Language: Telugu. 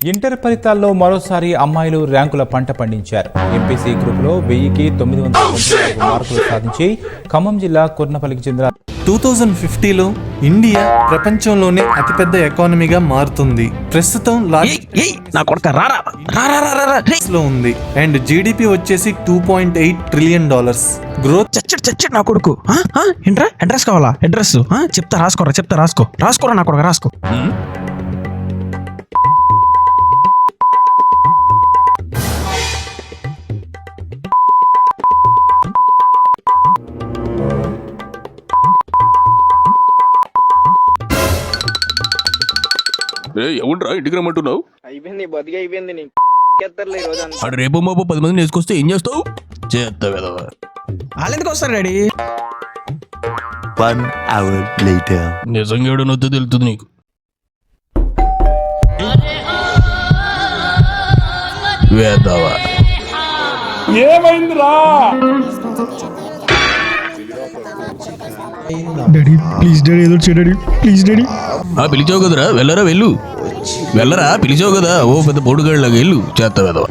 ఇంటర్ ఫలితాల్లో మరోసారి అమ్మాయిలు ర్యాంకుల పంట పండించారు. ఎంపీసీ గ్రూపులో 1000కి 994 మార్కులు సాధించి ఖమ్మం జిల్లా కుర్నపల్లికి చెందిన 2050లో ఇండియా ప్రపంచంలోనే అతిపెద్ద ఎకానమీగా మారుతుంది. ప్రస్తుతం లో ఉంది అండ్ జీడిపి వచ్చేసి $2.8 ట్రిలియన్. గ్రోత్ చచ్చడు నా కొడుకు. ఏంట్రా అడ్రస్ కావాలా? అడ్రస్ చెప్తా రాసుకోరా నా కొడుకు రాసుకో. ఎవడ్రా ఇంటికి రమ్మంటున్నావు? అయిపోయింది బతికి అయిపోయింది. అటు రేపు మాపు 10 మందిని వేసుకొస్తే ఏం చేస్తావు? చేస్తావు కదా. వాళ్ళు ఎందుకు వస్తారు డాడీ? 1 hour later. నిజంగా ఏడో నొద్దు తెలుస్తుంది నీకు. వేద్దావా ఏమైందిరా? డాడీ ప్లీజ్ డాడీ ఏదో డాడీ ప్లీజ్ డాడీ. పిలిచావు కదరా, వెళ్ళరా పిలిచావు కదా. ఓ పెద్ద పొడుగాళ్ళగా వెళ్ళు. చేస్తావు కదా.